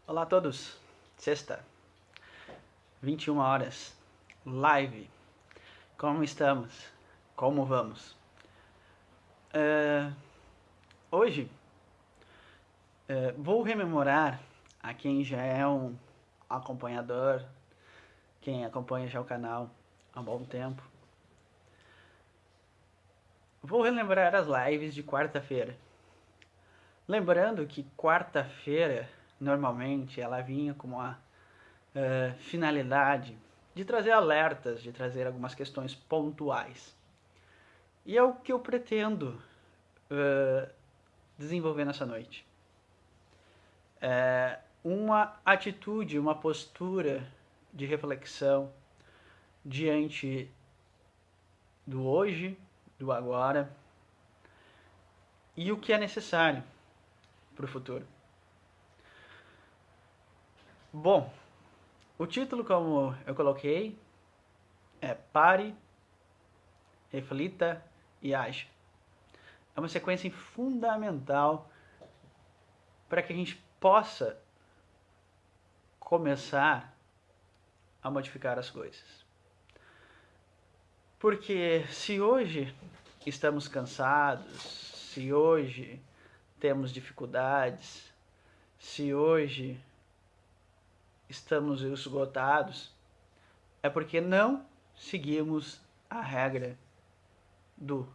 Olá a todos, sexta, 21 horas, live, como estamos, como vamos? Hoje vou rememorar a quem já é um acompanhador, quem acompanha já o canal há um bom tempo. Vou relembrar as lives de quarta-feira. Lembrando que quarta-feira, normalmente, ela vinha com uma finalidade de trazer alertas, de trazer algumas questões pontuais. E é o que eu pretendo desenvolver nessa noite. Uma atitude, uma postura de reflexão diante do hoje, do agora e o que é necessário para o futuro. Bom, o título, como eu coloquei, é Pare, Reflita e Aja. É uma sequência fundamental para que a gente possa começar a modificar as coisas. Porque se hoje estamos cansados, se hoje temos dificuldades, se hoje estamos esgotados, é porque não seguimos a regra do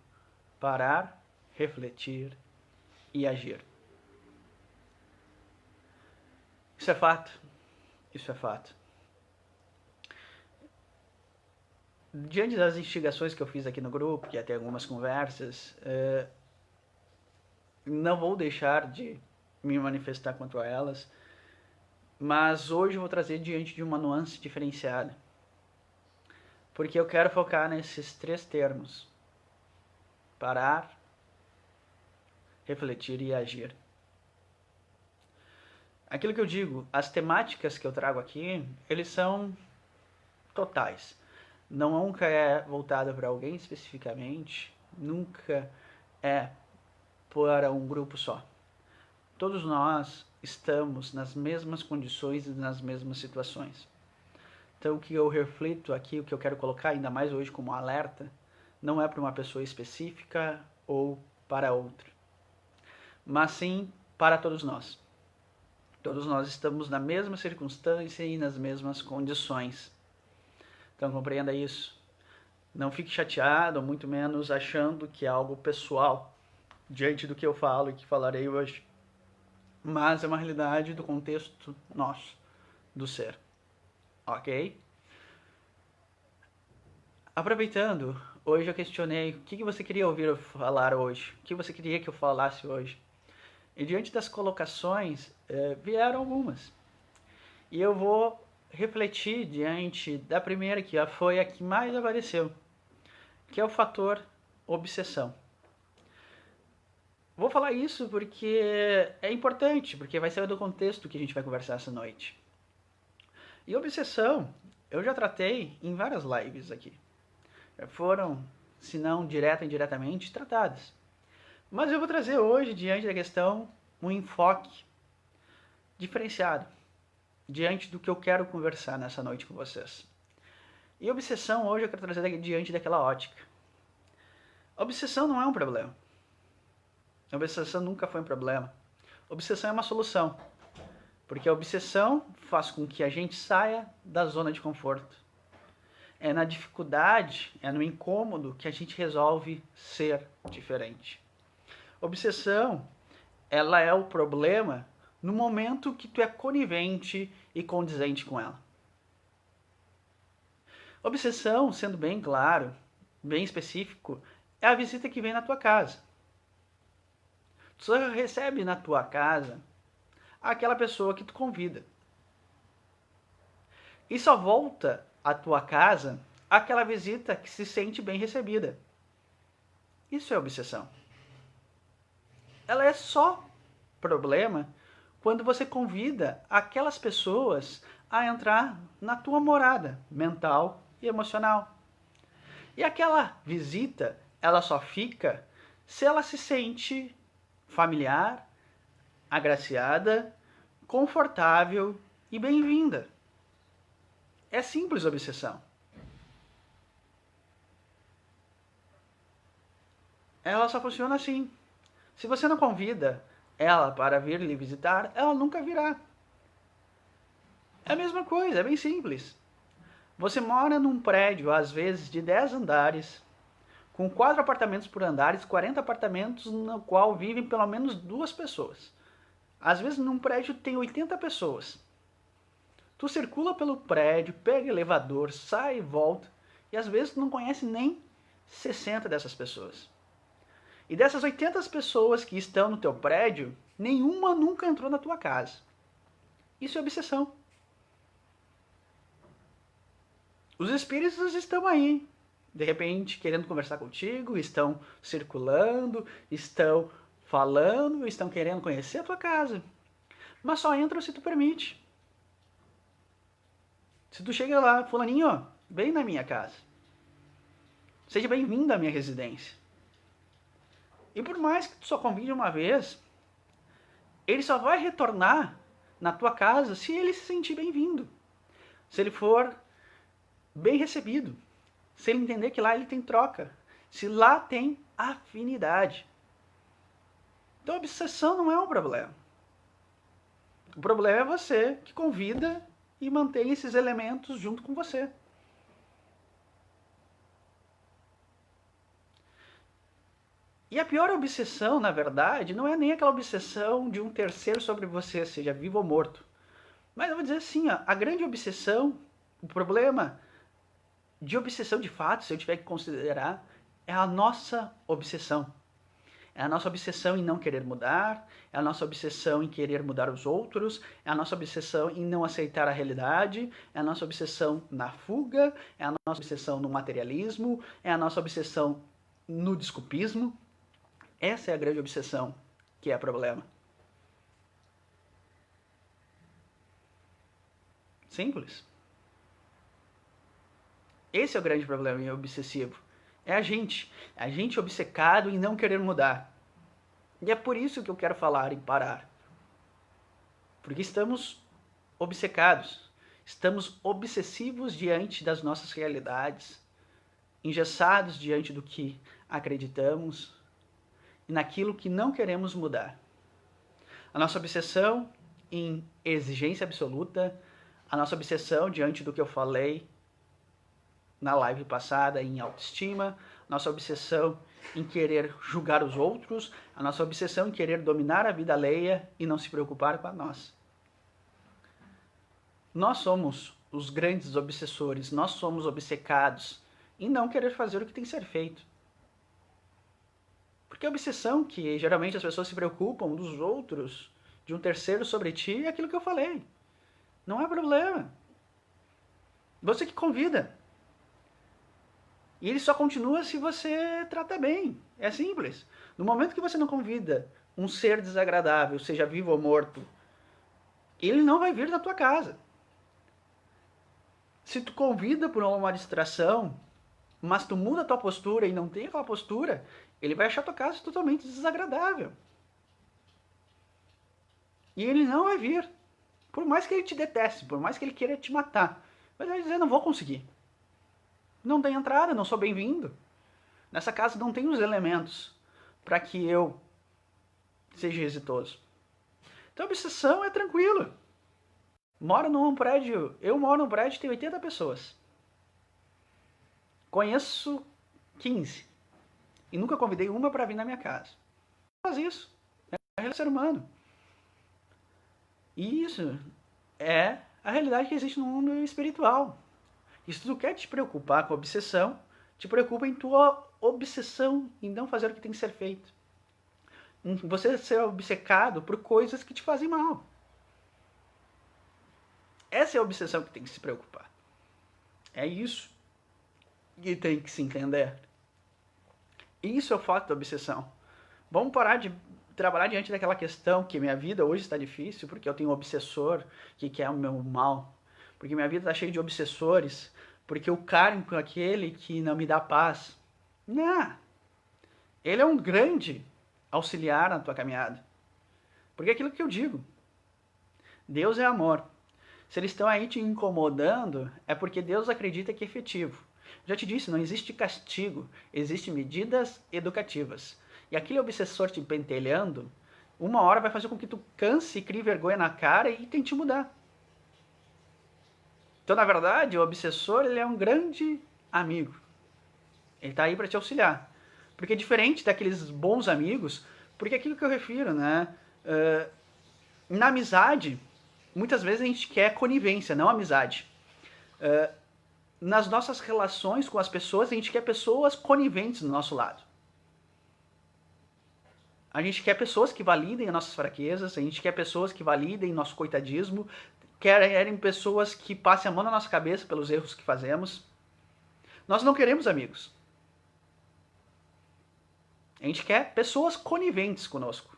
parar, refletir e agir. Isso é fato. Isso é fato. Diante das instigações que eu fiz aqui no grupo, que até algumas conversas, não vou deixar de me manifestar quanto a elas, mas hoje eu vou trazer diante de uma nuance diferenciada. Porque eu quero focar nesses três termos: parar, refletir e agir. Aquilo que eu digo, as temáticas que eu trago aqui, eles são totais. Nunca é voltado para alguém especificamente, nunca é para um grupo só. Todos nós estamos nas mesmas condições e nas mesmas situações. Então o que eu reflito aqui, o que eu quero colocar ainda mais hoje como alerta, não é para uma pessoa específica ou para outra, mas sim para todos nós. Todos nós estamos na mesma circunstância e nas mesmas condições. Então compreenda isso. Não fique chateado, muito menos achando que é algo pessoal diante do que eu falo e que falarei hoje. Mas é uma realidade do contexto nosso, do ser. Ok? Aproveitando, hoje eu questionei o que você queria ouvir eu falar hoje, o que você queria que eu falasse hoje. E diante das colocações, vieram algumas. E eu vou refletir diante da primeira, que foi a que mais apareceu, que é o fator obsessão. Vou falar isso porque é importante, porque vai ser do contexto que a gente vai conversar essa noite. E obsessão, eu já tratei em várias lives aqui. Foram, se não direta ou indiretamente, tratadas. Mas eu vou trazer hoje, diante da questão, um enfoque diferenciado, diante do que eu quero conversar nessa noite com vocês. E obsessão, hoje eu quero trazer diante daquela ótica. Obsessão não é um problema. Obsessão nunca foi um problema. Obsessão é uma solução. Porque a obsessão faz com que a gente saia da zona de conforto. É na dificuldade, é no incômodo que a gente resolve ser diferente. Obsessão, ela é o problema no momento que tu é conivente e condizente com ela. Obsessão, sendo bem claro, bem específico, é a visita que vem na tua casa. Tu só recebe na tua casa aquela pessoa que tu convida. E só volta à tua casa aquela visita que se sente bem recebida. Isso é obsessão. Ela é só problema quando você convida aquelas pessoas a entrar na tua morada mental e emocional. E aquela visita, ela só fica se ela se sente familiar, agraciada, confortável e bem-vinda. É simples a obsessão. Ela só funciona assim. Se você não convida ela para vir lhe visitar, ela nunca virá. É a mesma coisa, é bem simples. Você mora num prédio, às vezes, de 10 andares, com 4 apartamentos por andares, 40 apartamentos no qual vivem pelo menos 2 pessoas. Às vezes, num prédio tem 80 pessoas. Tu circula pelo prédio, pega elevador, sai e volta, e às vezes tu não conhece nem 60 dessas pessoas. E dessas 80 pessoas que estão no teu prédio, nenhuma nunca entrou na tua casa. Isso é obsessão. Os espíritos estão aí, de repente, querendo conversar contigo, estão circulando, estão falando, estão querendo conhecer a tua casa. Mas só entram se tu permite. Se tu chega lá, fulaninho, vem na minha casa. Seja bem-vindo à minha residência. E por mais que tu só convide uma vez, ele só vai retornar na tua casa se ele se sentir bem-vindo. Se ele for bem recebido. Se ele entender que lá ele tem troca. Se lá tem afinidade. Então a obsessão não é um problema. O problema é você que convida e mantém esses elementos junto com você. E a pior obsessão, na verdade, não é nem aquela obsessão de um terceiro sobre você, seja vivo ou morto. Mas eu vou dizer assim, ó, a grande obsessão, o problema de obsessão de fato, se eu tiver que considerar, é a nossa obsessão. É a nossa obsessão em não querer mudar, é a nossa obsessão em querer mudar os outros, é a nossa obsessão em não aceitar a realidade, é a nossa obsessão na fuga, é a nossa obsessão no materialismo, é a nossa obsessão no desculpismo. Essa é a grande obsessão que é problema. Simples. Esse é o grande problema obsessivo. É a gente obcecado em não querer mudar. E é por isso que eu quero falar em parar. Porque estamos obcecados, estamos obsessivos diante das nossas realidades, engessados diante do que acreditamos e naquilo que não queremos mudar. A nossa obsessão em exigência absoluta, a nossa obsessão diante do que eu falei na live passada em autoestima, nossa obsessão em querer julgar os outros, a nossa obsessão em querer dominar a vida alheia e não se preocupar com a nossa. Nós somos os grandes obsessores, nós somos obcecados em não querer fazer o que tem que ser feito. Porque a obsessão que geralmente as pessoas se preocupam dos outros, de um terceiro sobre ti, é aquilo que eu falei. Não é problema. Você que convida. E ele só continua se você trata bem. É simples. No momento que você não convida um ser desagradável, seja vivo ou morto, ele não vai vir na tua casa. Se tu convida por uma distração, mas tu muda a tua postura e não tem aquela postura, ele vai achar tua casa totalmente desagradável. E ele não vai vir. Por mais que ele te deteste, por mais que ele queira te matar. Mas ele vai dizer, não vou conseguir. Não tem entrada, não sou bem-vindo. Nessa casa não tem os elementos para que eu seja exitoso. Então a obsessão é tranquilo. Eu moro num prédio que tem 80 pessoas. Conheço 15. E nunca convidei uma para vir na minha casa. Faz isso. É ser humano. E isso é a realidade que existe no mundo espiritual. E se tu quer te preocupar com a obsessão, te preocupa em tua obsessão em não fazer o que tem que ser feito. Em você ser obcecado por coisas que te fazem mal. Essa é a obsessão que tem que se preocupar. É isso que tem que se entender. Isso é o fato da obsessão. Vamos parar de trabalhar diante daquela questão que minha vida hoje está difícil porque eu tenho um obsessor que quer o meu mal. Porque minha vida está cheia de obsessores. Porque eu cargo com aquele que não me dá paz. Não. Ele é um grande auxiliar na tua caminhada. Porque é aquilo que eu digo. Deus é amor. Se eles estão aí te incomodando, é porque Deus acredita que é efetivo. Já te disse, não existe castigo, existem medidas educativas. E aquele obsessor te pentelhando, uma hora vai fazer com que tu canse e crie vergonha na cara e tente mudar. Então, na verdade, o obsessor ele é um grande amigo. Ele está aí para te auxiliar. Porque é diferente daqueles bons amigos, porque é aquilo que eu refiro, né? Na amizade, muitas vezes a gente quer conivência, não amizade. Nas nossas relações com as pessoas, a gente quer pessoas coniventes do nosso lado. A gente quer pessoas que validem as nossas fraquezas, a gente quer pessoas que validem nosso coitadismo, querem pessoas que passem a mão na nossa cabeça pelos erros que fazemos. Nós não queremos amigos. A gente quer pessoas coniventes conosco.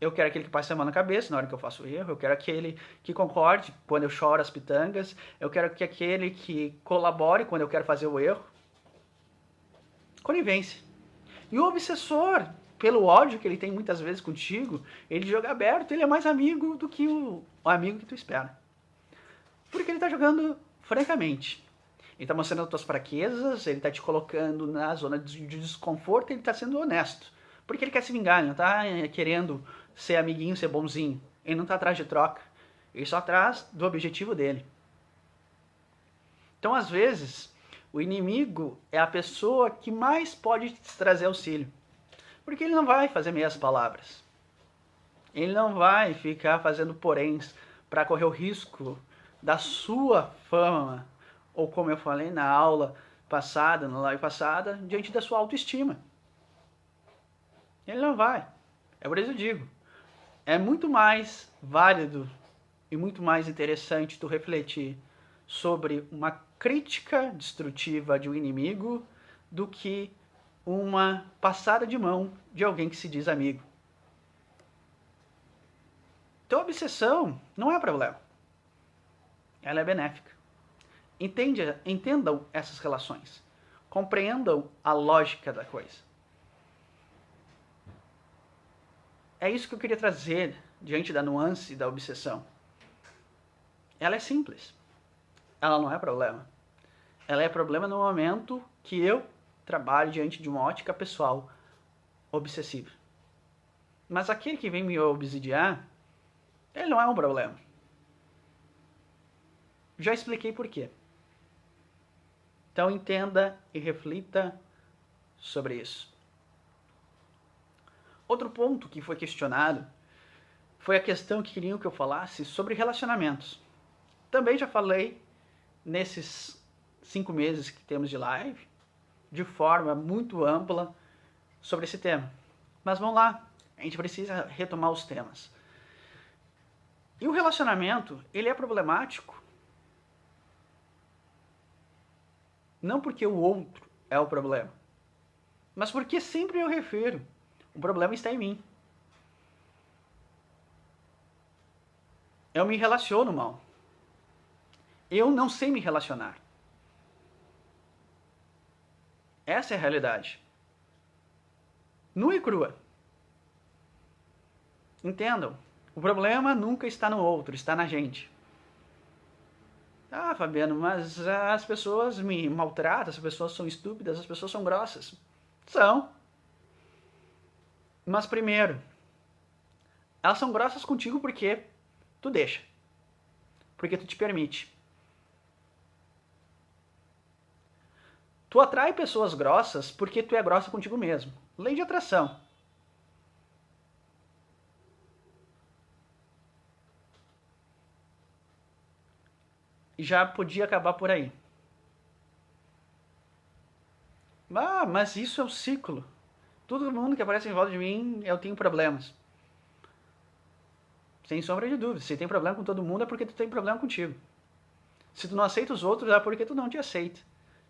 Eu quero aquele que passe a mão na cabeça na hora que eu faço o erro, eu quero aquele que concorde quando eu choro as pitangas, eu quero aquele que colabore quando eu quero fazer o erro. Conivência. E o obsessor, pelo ódio que ele tem muitas vezes contigo, ele joga aberto, ele é mais amigo do que o amigo que tu espera. Porque ele está jogando francamente. Ele está mostrando as tuas fraquezas, ele está te colocando na zona de desconforto, ele está sendo honesto. Porque ele quer se vingar, ele não está querendo ser amiguinho, ser bonzinho. Ele não está atrás de troca. Ele só atrás do objetivo dele. Então, às vezes, o inimigo é a pessoa que mais pode te trazer auxílio. Porque ele não vai fazer meias palavras. Ele não vai ficar fazendo poréns para correr o risco da sua fama, ou como eu falei na aula passada, na live passada, diante da sua autoestima. Ele não vai. É por isso que eu digo, é muito mais válido e muito mais interessante tu refletir sobre uma crítica destrutiva de um inimigo do que uma passada de mão de alguém que se diz amigo. Então a obsessão não é problema. Ela é benéfica. Entendam essas relações. Compreendam a lógica da coisa. É isso que eu queria trazer diante da nuance da obsessão. Ela é simples. Ela não é problema. Ela é problema no momento que eu trabalho diante de uma ótica pessoal obsessiva. Mas aquele que vem me obsidiar, ele não é um problema. Já expliquei por quê. Então entenda e reflita sobre isso. Outro ponto que foi questionado foi a questão que queriam que eu falasse sobre relacionamentos. Também já falei nesses 5 meses que temos de live, de forma muito ampla, sobre esse tema. Mas vamos lá, a gente precisa retomar os temas. E o relacionamento, ele é problemático não porque o outro é o problema, mas porque sempre eu refiro, o problema está em mim. Eu me relaciono mal. Eu não sei me relacionar. Essa é a realidade. Nua e crua. Entendam, o problema nunca está no outro, está na gente. Ah, Fabiano, mas as pessoas me maltratam, as pessoas são estúpidas, as pessoas são grossas. São. Mas primeiro, elas são grossas contigo porque tu deixa. Porque tu te permite. Tu atrai pessoas grossas porque tu é grossa contigo mesmo. Lei de atração. E já podia acabar por aí. Ah, mas isso é um ciclo. Todo mundo que aparece em volta de mim, eu tenho problemas. Sem sombra de dúvida. Se tem problema com todo mundo, é porque tu tem problema contigo. Se tu não aceita os outros, é porque tu não te aceita.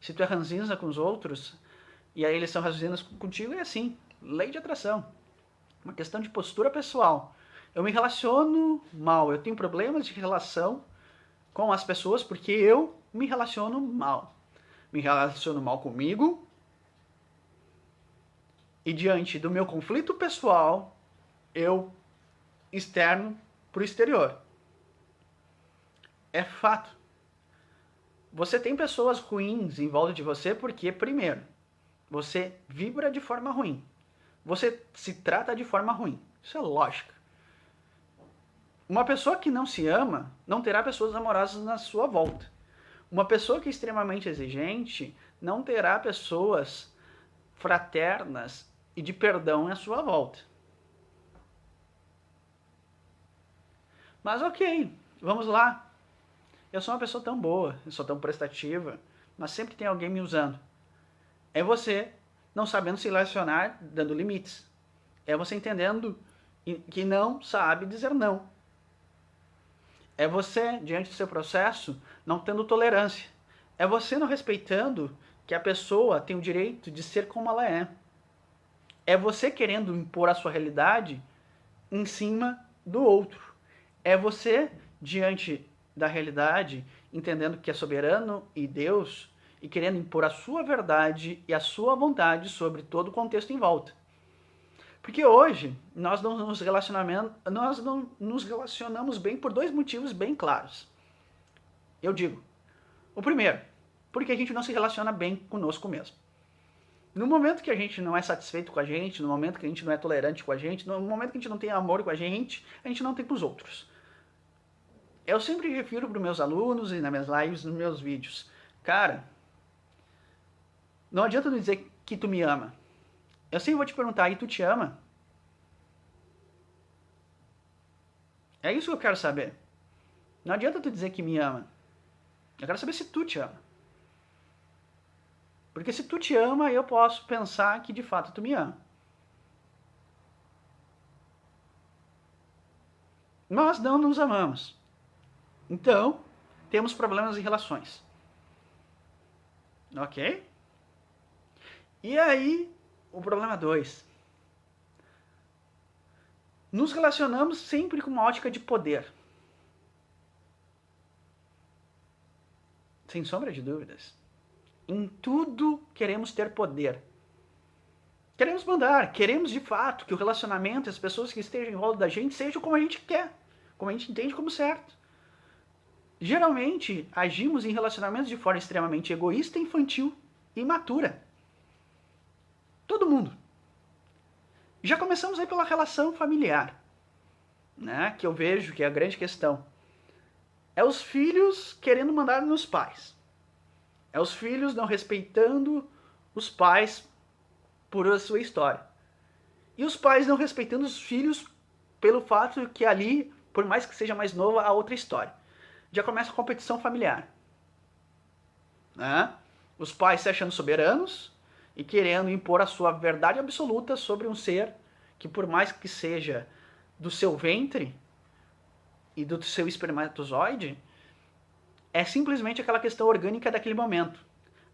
Se tu é ranzinza com os outros, e aí eles são ranzinzas contigo, é assim. Lei de atração. Uma questão de postura pessoal. Eu me relaciono mal. Eu tenho problemas de relação com as pessoas porque eu me relaciono mal. Me relaciono mal comigo. E diante do meu conflito pessoal, eu externo para o exterior. É fato. Você tem pessoas ruins em volta de você porque, primeiro, você vibra de forma ruim. Você se trata de forma ruim. Isso é lógica. Uma pessoa que não se ama não terá pessoas amorosas na sua volta. Uma pessoa que é extremamente exigente não terá pessoas fraternas e de perdão à sua volta. Mas ok, vamos lá. Eu sou uma pessoa tão boa, eu sou tão prestativa, mas sempre tem alguém me usando. É você não sabendo se relacionar, dando limites. É você entendendo que não sabe dizer não. É você, diante do seu processo, não tendo tolerância. É você não respeitando que a pessoa tem o direito de ser como ela é. É você querendo impor a sua realidade em cima do outro. É você, diante da realidade, entendendo que é soberano e Deus, e querendo impor a sua verdade e a sua vontade sobre todo o contexto em volta. Porque hoje nós não nos relacionamos bem por dois motivos bem claros. Eu digo, o primeiro, porque a gente não se relaciona bem conosco mesmo. No momento que a gente não é satisfeito com a gente, no momento que a gente não é tolerante com a gente, no momento que a gente não tem amor com a gente não tem com os outros. Eu sempre refiro para os meus alunos e nas minhas lives, nos meus vídeos. Cara, não adianta tu dizer que tu me ama. Eu sempre vou te perguntar, e tu te ama? É isso que eu quero saber. Não adianta tu dizer que me ama. Eu quero saber se tu te ama. Porque se tu te ama, eu posso pensar que de fato tu me ama. Nós não nos amamos. Então, temos problemas em relações. Ok? E aí, o problema 2. Nos relacionamos sempre com uma ótica de poder. Sem sombra de dúvidas. Em tudo queremos ter poder. Queremos mandar, queremos de fato que o relacionamento, as pessoas que estejam em volta da gente, sejam como a gente quer, como a gente entende como certo. Geralmente, agimos em relacionamentos de forma extremamente egoísta, infantil e imatura. Todo mundo. Já começamos aí pela relação familiar, né? Que eu vejo que é a grande questão. É os filhos querendo mandar nos pais. É os filhos não respeitando os pais por a sua história. E os pais não respeitando os filhos pelo fato que ali, por mais que seja mais novo, há outra história. Já começa a competição familiar. Né? Os pais se achando soberanos e querendo impor a sua verdade absoluta sobre um ser que, por mais que seja do seu ventre e do seu espermatozoide, é simplesmente aquela questão orgânica daquele momento.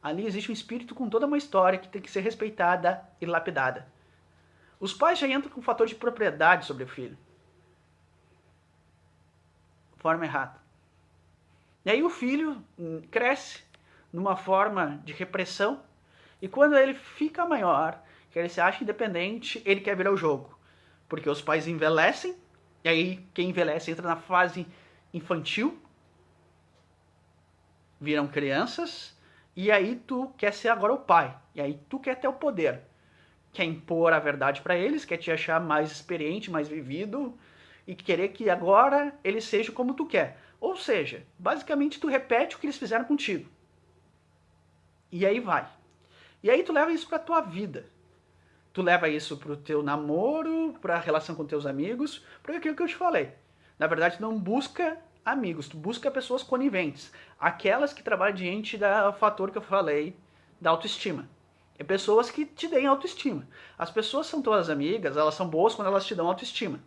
Ali existe um espírito com toda uma história que tem que ser respeitada e lapidada. Os pais já entram com um fator de propriedade sobre o filho. Forma errada. E aí o filho cresce numa forma de repressão e quando ele fica maior, que ele se acha independente, ele quer virar o jogo. Porque os pais envelhecem, e aí quem envelhece entra na fase infantil, viram crianças, e aí tu quer ser agora o pai. E aí tu quer ter o poder. Quer impor a verdade para eles, quer te achar mais experiente, mais vivido, e querer que agora eles sejam como tu quer. Ou seja, basicamente tu repete o que eles fizeram contigo. E aí vai. E aí tu leva isso pra tua vida. Tu leva isso pro teu namoro, pra relação com teus amigos, pra aquilo que eu te falei. Na verdade, tu não busca amigos, tu busca pessoas coniventes. Aquelas que trabalham diante do fator que eu falei, da autoestima. É pessoas que te deem autoestima. As pessoas são todas amigas, elas são boas quando elas te dão autoestima.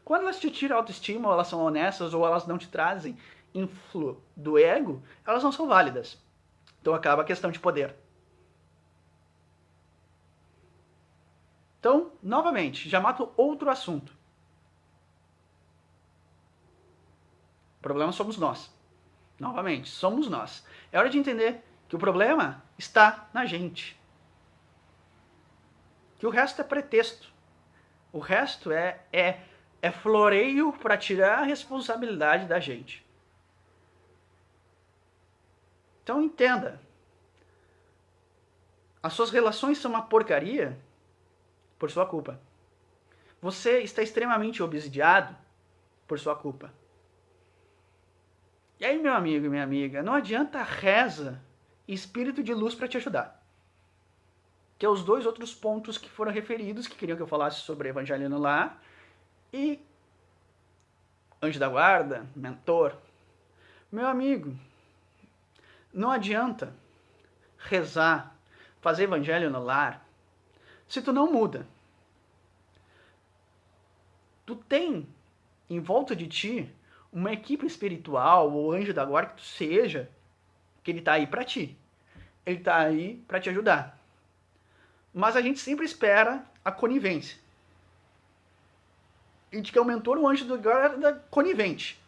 Quando elas te tiram autoestima, ou elas são honestas, ou elas não te trazem influência do ego, elas não são válidas. Então acaba a questão de poder. Então, novamente, já mato outro assunto. O problema somos nós. Novamente, somos nós. É hora de entender que o problema está na gente. Que o resto é pretexto. O resto é é floreio para tirar a responsabilidade da gente. Então entenda, as suas relações são uma porcaria por sua culpa. Você está extremamente obsidiado por sua culpa. E aí, meu amigo e minha amiga, não adianta reza e espírito de luz para te ajudar. Que é os dois outros pontos que foram referidos, que queriam que eu falasse sobre Evangelho no Lar e anjo da guarda, mentor. Meu amigo, não adianta rezar, fazer Evangelho no Lar, se tu não muda. Tu tem em volta de ti uma equipe espiritual, ou anjo da guarda que tu seja, que ele tá aí para ti. Ele tá aí para te ajudar. Mas a gente sempre espera a conivência. A gente quer o mentor, o anjo da guarda conivente.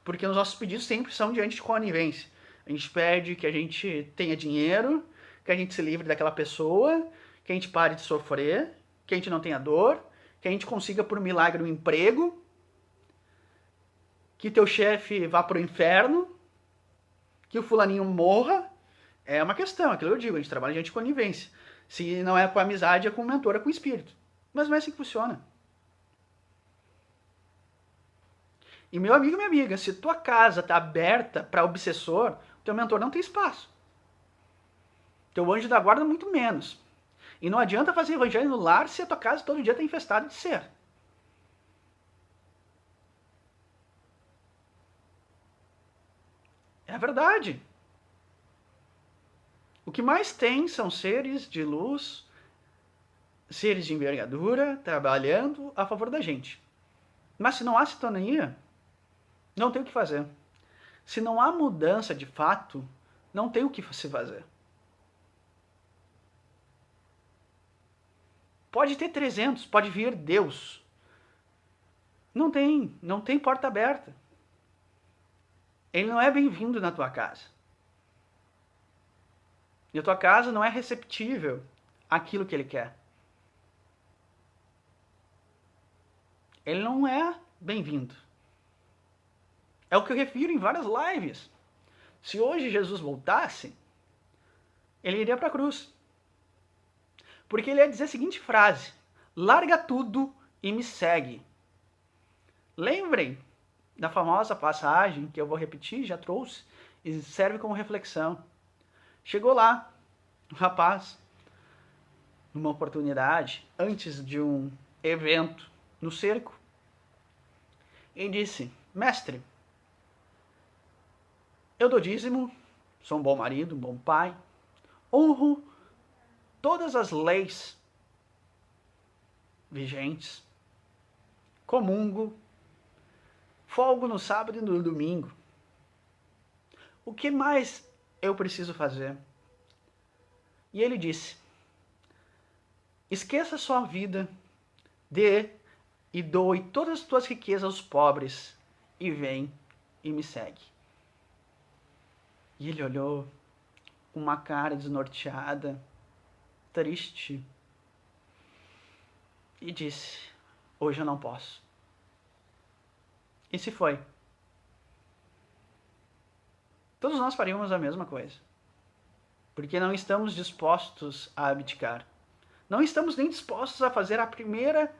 Porque os nossos pedidos sempre são diante de conivência. A gente pede que a gente tenha dinheiro, que a gente se livre daquela pessoa, que a gente pare de sofrer, que a gente não tenha dor, que a gente consiga por milagre um emprego, que teu chefe vá pro inferno, que o fulaninho morra. É uma questão, aquilo eu digo, a gente trabalha diante de conivência. Se não é com amizade, é com o mentor, é com o espírito. Mas não é assim que funciona. E meu amigo e minha amiga, se tua casa está aberta para obsessor, teu mentor não tem espaço. Teu anjo da guarda muito menos. E não adianta fazer evangelho no lar se a tua casa todo dia está infestada de ser. É a verdade. O que mais tem são seres de luz, seres de envergadura, trabalhando a favor da gente. Mas se não há sintonia, não tem o que fazer. Se não há mudança de fato, não tem o que se fazer. Pode ter 300, pode vir Deus. Não tem porta aberta. Ele não é bem-vindo na tua casa. E a tua casa não é receptível àquilo que ele quer. Ele não é bem-vindo. É o que eu refiro em várias lives. Se hoje Jesus voltasse, ele iria para a cruz. Porque ele ia dizer a seguinte frase: larga tudo e me segue. Lembrem da famosa passagem que eu vou repetir, já trouxe, e serve como reflexão. Chegou lá um rapaz, numa oportunidade, antes de um evento no cerco, e disse: mestre, eu dou dízimo, sou um bom marido, um bom pai, honro todas as leis vigentes, comungo, folgo no sábado e no domingo. O que mais eu preciso fazer? E ele disse: esqueça sua vida, dê e doe todas as tuas riquezas aos pobres, e vem e me segue. E ele olhou com uma cara desnorteada, triste, e disse: hoje eu não posso. E se foi. Todos nós faríamos a mesma coisa. Porque não estamos dispostos a abdicar. Não estamos nem dispostos a fazer a primeira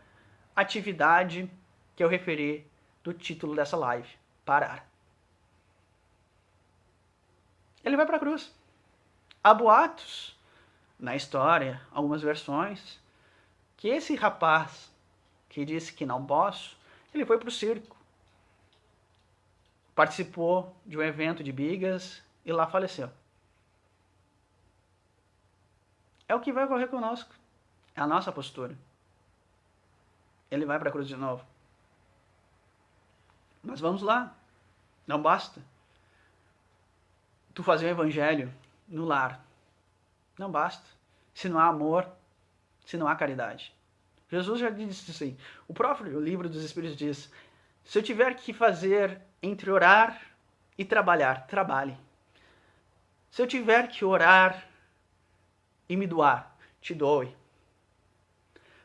atividade que eu referi do título dessa live: parar. Ele vai para a cruz. Há boatos na história, algumas versões, que esse rapaz que disse que não posso, ele foi para o circo. Participou de um evento de bigas e lá faleceu. É o que vai ocorrer conosco. É a nossa postura. Ele vai para a cruz de novo. Mas vamos lá. Não basta tu fazer o evangelho no lar. Não basta. Se não há amor, se não há caridade. Jesus já disse assim. O próprio livro dos Espíritos diz: se eu tiver que fazer entre orar e trabalhar, trabalhe. Se eu tiver que orar e me doar, te doe.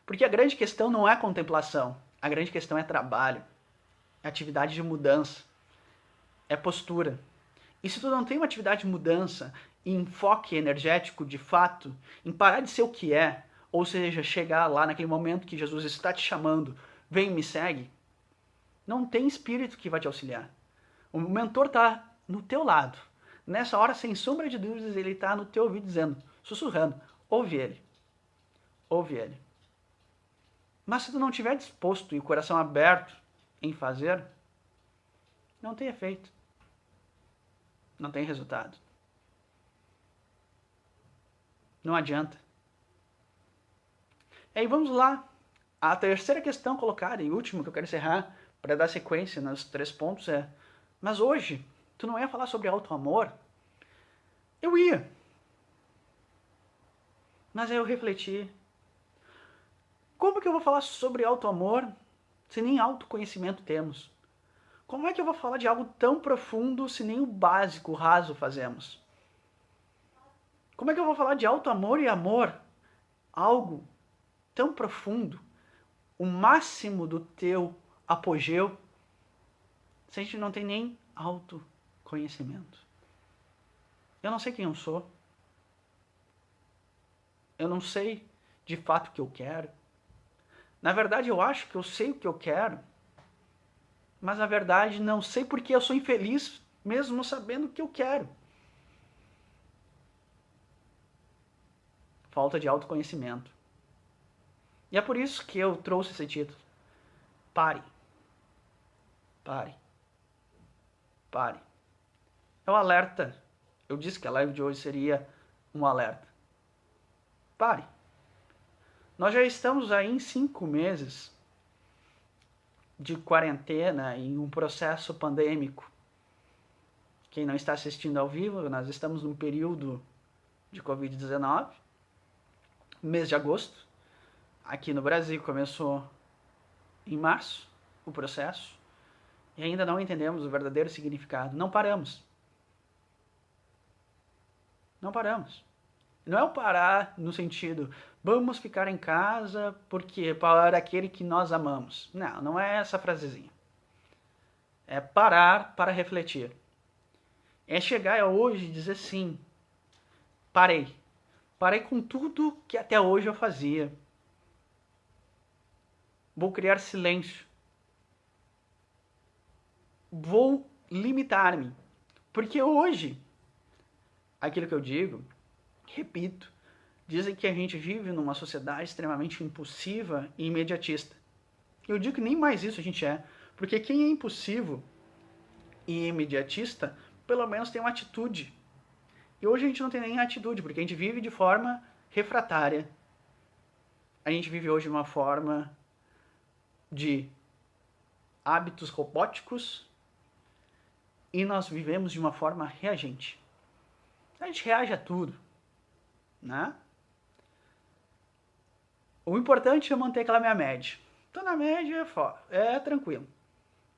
Porque a grande questão não é a contemplação, A grande questão é trabalho, é atividade de mudança, é postura. E se tu não tem uma atividade de mudança e enfoque energético de fato, em parar de ser o que é, ou seja, chegar lá naquele momento que Jesus está te chamando, vem e me segue, não tem espírito que vai te auxiliar. O mentor está no teu lado. Nessa hora, sem sombra de dúvidas, ele está no teu ouvido dizendo, sussurrando, ouve ele. Ouve ele. Mas se tu não estiver disposto e o coração aberto em fazer, não tem efeito. Não tem resultado. Não adianta. E aí vamos lá. A terceira questão colocada e última que eu quero encerrar para dar sequência nos 3 pontos é: mas hoje, tu não ia falar sobre auto-amor? Eu ia. Mas aí eu refleti. Como que eu vou falar sobre auto-amor se nem autoconhecimento temos? Como é que eu vou falar de algo tão profundo se nem o básico, o raso fazemos? Como é que eu vou falar de auto-amor e amor? Algo tão profundo, o máximo do teu apogeu, se a gente não tem nem autoconhecimento. Eu não sei quem eu sou. Eu não sei de fato o que eu quero. Na verdade, eu acho que eu sei o que eu quero, mas na verdade não sei porque eu sou infeliz mesmo sabendo o que eu quero. Falta de autoconhecimento. E é por isso que eu trouxe esse título. Pare. Pare. Pare. É um alerta. Eu disse que a live de hoje seria um alerta. Pare. Nós já estamos aí em 5 meses de quarentena em um processo pandêmico. Quem não está assistindo ao vivo, nós estamos num período de Covid-19, mês de agosto. Aqui no Brasil começou em março o processo e ainda não entendemos o verdadeiro significado. Não paramos. Não paramos. Não é o parar no sentido, vamos ficar em casa porque para aquele que nós amamos. Não, não é essa frasezinha. É parar para refletir. É chegar hoje e dizer sim, parei. Parei com tudo que até hoje eu fazia. Vou criar silêncio. Vou limitar-me. Porque hoje, aquilo que eu digo, repito, dizem que a gente vive numa sociedade extremamente impulsiva e imediatista. Eu digo que nem mais isso a gente é. Porque quem é impulsivo e imediatista, pelo menos tem uma atitude. E hoje a gente não tem nem atitude, porque a gente vive de forma refratária. A gente vive hoje de uma forma de hábitos robóticos e nós vivemos de uma forma reagente. A gente reage a tudo, né? O importante é manter aquela minha média. Tô na média, é tranquilo.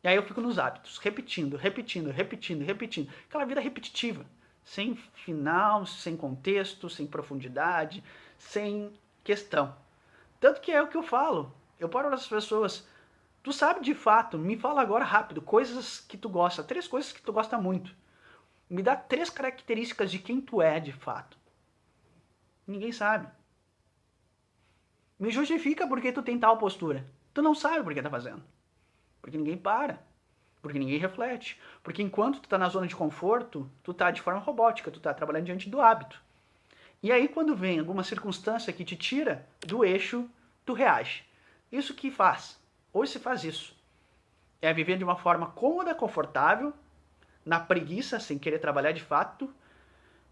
E aí eu fico nos hábitos, repetindo. Aquela vida repetitiva, sem final, sem contexto, sem profundidade, sem questão. Tanto que é o que eu falo. Eu paro para as pessoas, tu sabe de fato, me fala agora rápido, coisas que tu gosta, 3 coisas que tu gosta muito. Me dá 3 características de quem tu é de fato. Ninguém sabe. Me justifica porque tu tem tal postura. Tu não sabe por que tá fazendo. Porque ninguém para. Porque ninguém reflete. Porque enquanto tu tá na zona de conforto, tu tá de forma robótica, tu tá trabalhando diante do hábito. E aí quando vem alguma circunstância que te tira do eixo, tu reage. Isso que faz. Hoje se faz isso. É viver de uma forma cômoda, confortável, na preguiça, sem querer trabalhar de fato,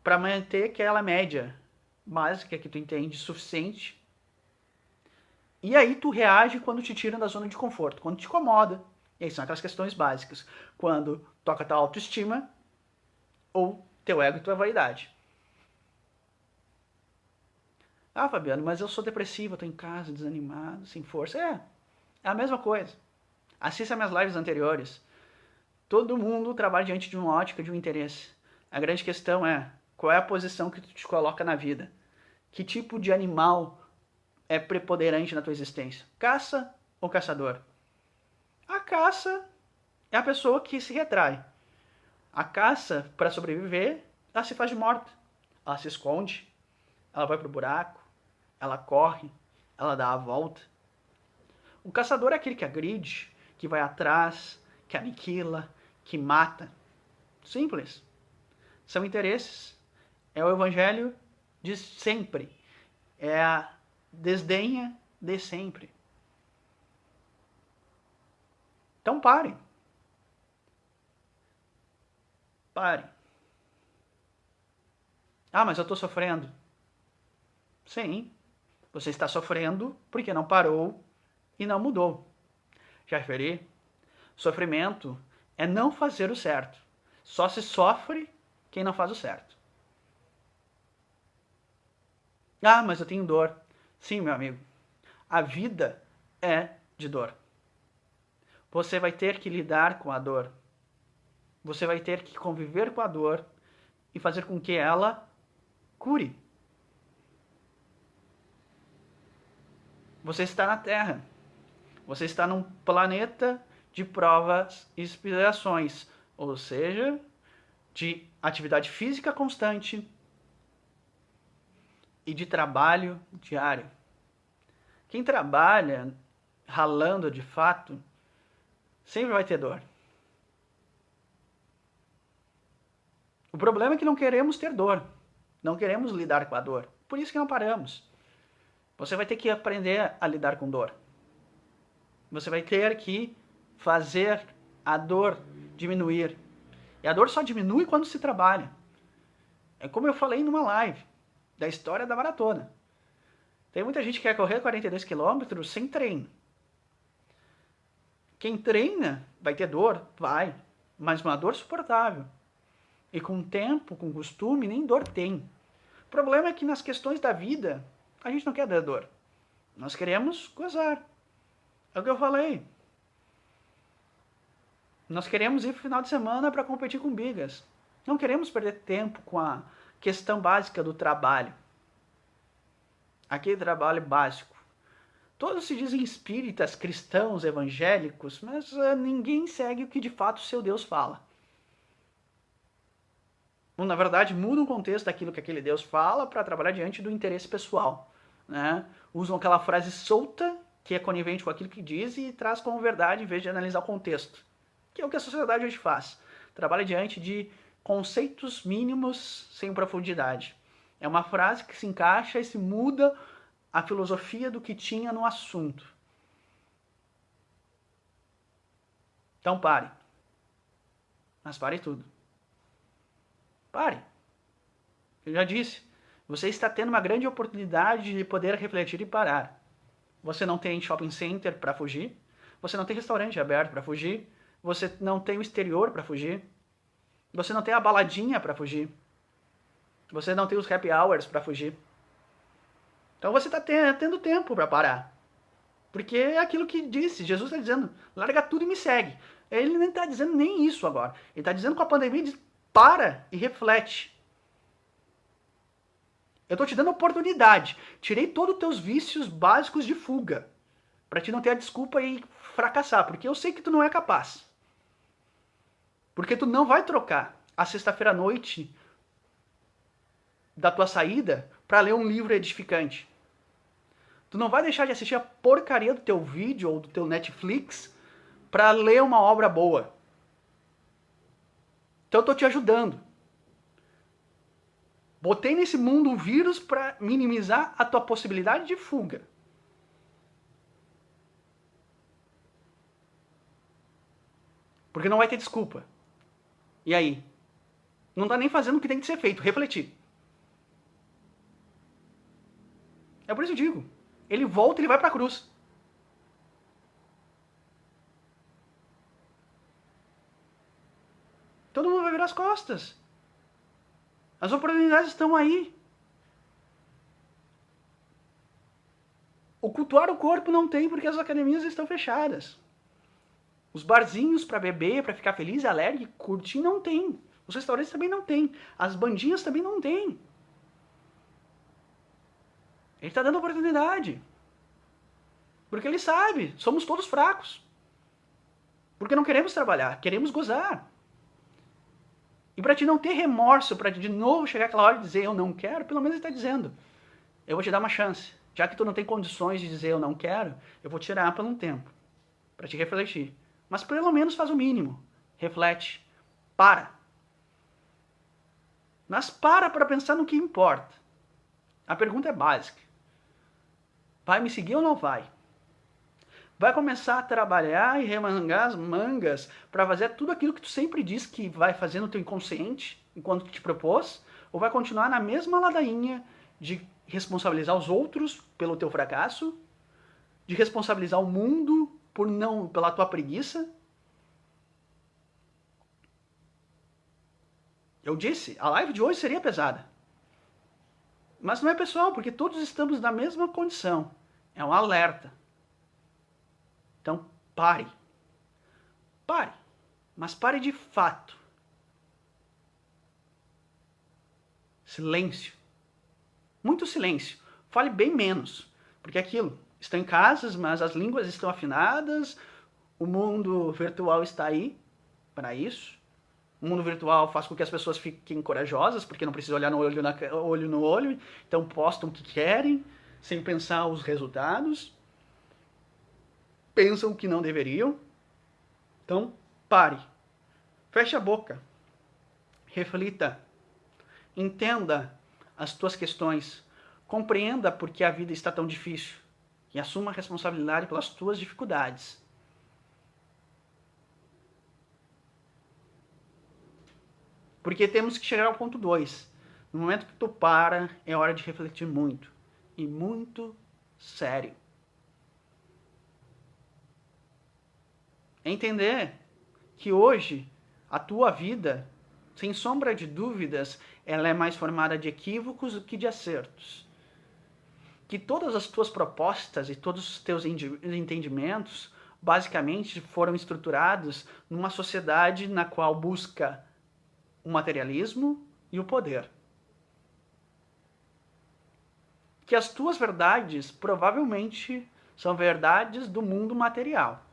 para manter aquela média básica que tu entende suficiente. E aí tu reage quando te tiram da zona de conforto, quando te incomoda. E aí são aquelas questões básicas. Quando toca tua autoestima ou teu ego e tua vaidade. Ah, Fabiano, mas eu sou depressivo, eu tô em casa, desanimado, sem força. É a mesma coisa. Assista minhas lives anteriores. Todo mundo trabalha diante de uma ótica, de um interesse. A grande questão é, qual é a posição que tu te coloca na vida? Que tipo de animal é preponderante na tua existência? Caça ou caçador? A caça é a pessoa que se retrai. A caça, para sobreviver, ela se faz de morta. Ela se esconde, ela vai pro buraco, ela corre, ela dá a volta. O caçador é aquele que agride, que vai atrás, que aniquila, que mata. Simples. São interesses. É o evangelho de sempre. É a desdenha de sempre. Então parem. Parem. Ah, mas eu estou sofrendo. Sim, você está sofrendo porque não parou e não mudou. Já referi? Sofrimento é não fazer o certo. Só se sofre quem não faz o certo. Ah, mas eu tenho dor. Sim, meu amigo. A vida é de dor. Você vai ter que lidar com a dor. Você vai ter que conviver com a dor e fazer com que ela cure. Você está na Terra. Você está num planeta de provas e expiações, ou seja, de atividade física constante e de trabalho diário. Quem trabalha ralando de fato sempre vai ter dor. O problema é que não queremos ter dor. Não queremos lidar com a dor. Por isso que não paramos. Você vai ter que aprender a lidar com dor. Você vai ter que fazer a dor diminuir. E a dor só diminui quando se trabalha. É como eu falei numa live da história da maratona. Tem muita gente que quer correr 42 km sem treino. Quem treina vai ter dor? Vai. Mas uma dor suportável. E com o tempo, com o costume, nem dor tem. O problema é que nas questões da vida, a gente não quer dar dor. Nós queremos gozar. É o que eu falei. Nós queremos ir pro final de semana para competir com bigas. Não queremos perder tempo com a questão básica do trabalho. Aquele trabalho básico. Todos se dizem espíritas, cristãos, evangélicos, mas ninguém segue o que de fato o seu Deus fala. Ou, na verdade, muda o contexto daquilo que aquele Deus fala para trabalhar diante do interesse pessoal. Né? Usam aquela frase solta, que é conivente com aquilo que diz, e traz como verdade em vez de analisar o contexto. Que é o que a sociedade hoje faz. Trabalha diante de conceitos mínimos sem profundidade. É uma frase que se encaixa e se muda a filosofia do que tinha no assunto. Então pare. Mas pare tudo. Pare. Eu já disse. Você está tendo uma grande oportunidade de poder refletir e parar. Você não tem shopping center para fugir. Você não tem restaurante aberto para fugir. Você não tem o exterior para fugir. Você não tem a baladinha para fugir. Você não tem os happy hours para fugir. Então você está tendo tempo para parar. Porque é aquilo que disse, Jesus está dizendo, larga tudo e me segue. Ele nem está dizendo nem isso agora. Ele está dizendo com a pandemia, diz, para e reflete. Eu estou te dando oportunidade. Tirei todos os teus vícios básicos de fuga. Para te não ter a desculpa e fracassar. Porque eu sei que tu não é capaz. Porque tu não vai trocar a sexta-feira à noite da tua saída para ler um livro edificante. Tu não vai deixar de assistir a porcaria do teu vídeo ou do teu Netflix para ler uma obra boa. Então eu tô te ajudando. Botei nesse mundo um vírus para minimizar a tua possibilidade de fuga. Porque não vai ter desculpa. E aí? Não tá nem fazendo o que tem que ser feito, refletir. É por isso que eu digo. Ele volta e ele vai para a cruz. Todo mundo vai virar as costas. As oportunidades estão aí. O cultuar o corpo não tem porque as academias estão fechadas. Os barzinhos para beber, para ficar feliz, alegre, curtir, não tem. Os restaurantes também não tem. As bandinhas também não tem. Ele está dando oportunidade. Porque ele sabe, somos todos fracos. Porque não queremos trabalhar, queremos gozar. E para te não ter remorso, para de novo chegar aquela hora e dizer eu não quero, pelo menos ele está dizendo, eu vou te dar uma chance. Já que tu não tem condições de dizer eu não quero, eu vou tirar por um tempo, para te refletir. Mas pelo menos faz o mínimo. Reflete. Para. Mas para pensar no que importa. A pergunta é básica. Vai me seguir ou não vai? Vai começar a trabalhar e remangar as mangas para fazer tudo aquilo que tu sempre diz que vai fazer no teu inconsciente, enquanto tu te propôs? Ou vai continuar na mesma ladainha de responsabilizar os outros pelo teu fracasso, de responsabilizar o mundo pela tua preguiça? Eu disse, a live de hoje seria pesada. Mas não é pessoal, porque todos estamos na mesma condição. É um alerta. Então, pare. Pare. Mas pare de fato. Silêncio. Muito silêncio. Fale bem menos. Porque é aquilo, estão em casas, mas as línguas estão afinadas, o mundo virtual está aí para isso. O mundo virtual faz com que as pessoas fiquem corajosas, porque não precisa olhar olho no olho, então postam o que querem, sem pensar os resultados. Pensam que não deveriam. Então, pare. Feche a boca. Reflita. Entenda as tuas questões. Compreenda por que a vida está tão difícil. E assuma a responsabilidade pelas tuas dificuldades. Porque temos que chegar ao ponto 2. No momento que tu para, é hora de refletir muito. E muito sério. Entender que hoje a tua vida, sem sombra de dúvidas, ela é mais formada de equívocos do que de acertos. Que todas as tuas propostas e todos os teus entendimentos basicamente foram estruturados numa sociedade na qual busca o materialismo e o poder. Que as tuas verdades provavelmente são verdades do mundo material.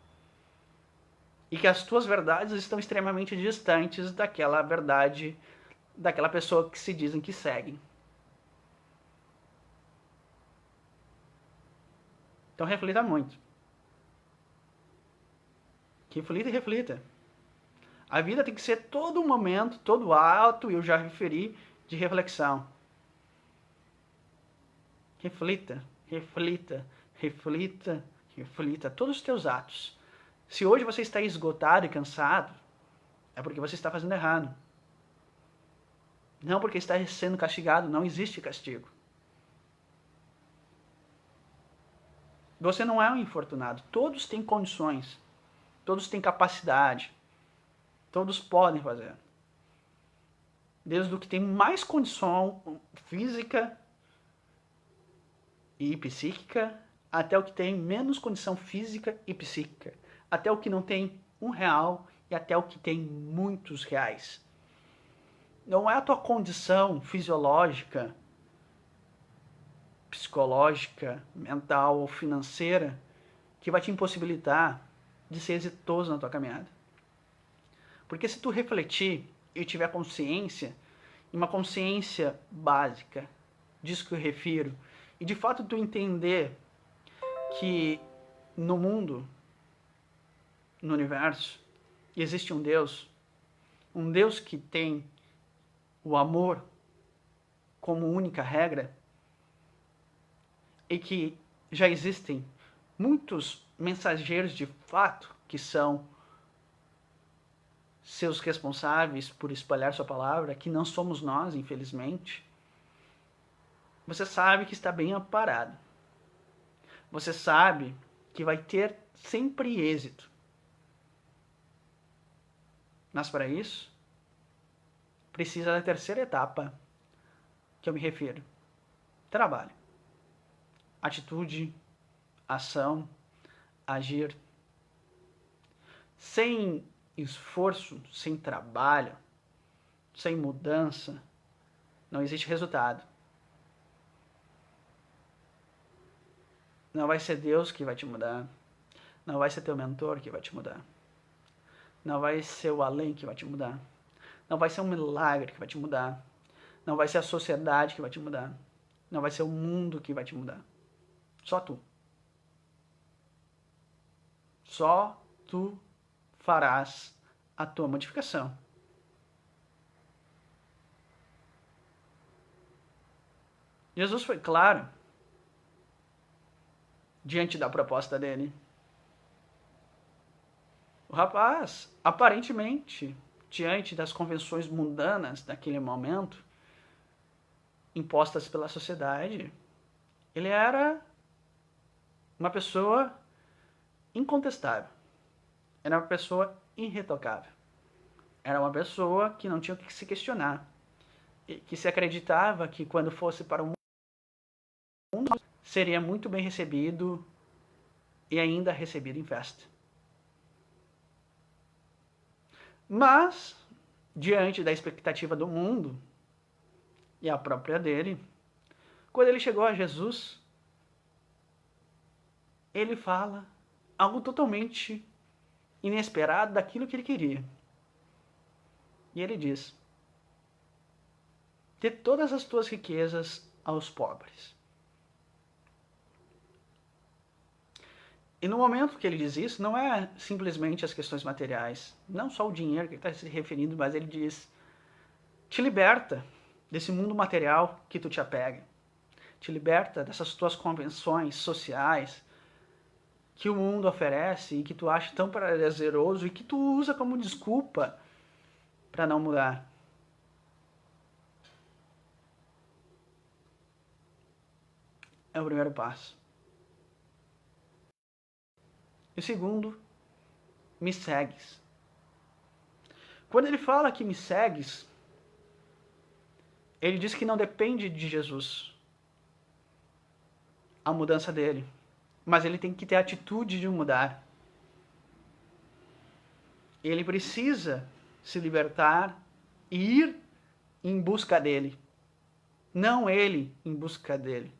E que as tuas verdades estão extremamente distantes daquela verdade daquela pessoa que se dizem que seguem. Então reflita muito. Reflita e reflita. A vida tem que ser todo momento, todo ato, eu já referi, de reflexão. Reflita, reflita, reflita, reflita todos os teus atos. Se hoje você está esgotado e cansado, é porque você está fazendo errado. Não porque está sendo castigado, não existe castigo. Você não é um infortunado. Todos têm condições. Todos têm capacidade. Todos podem fazer. Desde o que tem mais condição física e psíquica, até o que tem menos condição física e psíquica. Até o que não tem R$1 e até o que tem muitos reais. Não é a tua condição fisiológica, psicológica, mental ou financeira que vai te impossibilitar de ser exitoso na tua caminhada. Porque se tu refletir e tiver consciência, uma consciência básica, disso que eu refiro, e de fato tu entender que no mundo, no universo, existe um Deus que tem o amor como única regra, e que já existem muitos mensageiros de fato que são seus responsáveis por espalhar sua palavra, que não somos nós, infelizmente, você sabe que está bem amparado. Você sabe que vai ter sempre êxito. Mas para isso, precisa da terceira etapa que eu me refiro. Trabalho. Atitude, ação, agir. Sem esforço, sem trabalho, sem mudança, não existe resultado. Não vai ser Deus que vai te mudar. Não vai ser teu mentor que vai te mudar. Não vai ser o além que vai te mudar. Não vai ser um milagre que vai te mudar. Não vai ser a sociedade que vai te mudar. Não vai ser o mundo que vai te mudar. Só tu. Só tu farás a tua modificação. Jesus foi claro diante da proposta dele. O rapaz, aparentemente, diante das convenções mundanas daquele momento, impostas pela sociedade, ele era uma pessoa incontestável. Era uma pessoa irretocável. Era uma pessoa que não tinha o que se questionar. Que se acreditava que quando fosse para o mundo seria muito bem recebido e ainda recebido em festa. Mas, diante da expectativa do mundo e a própria dele, quando ele chegou a Jesus, ele fala algo totalmente inesperado daquilo que ele queria. E ele diz: dê todas as tuas riquezas aos pobres. E no momento que ele diz isso, não é simplesmente as questões materiais, não só o dinheiro que ele está se referindo, mas ele diz: te liberta desse mundo material que tu te apega. Te liberta dessas tuas convenções sociais que o mundo oferece e que tu acha tão prazeroso e que tu usa como desculpa para não mudar. É o primeiro passo. E o segundo, me segues. Quando ele fala que me segues, ele diz que não depende de Jesus a mudança dele, mas ele tem que ter a atitude de mudar. Ele precisa se libertar e ir em busca dele, não ele em busca dele.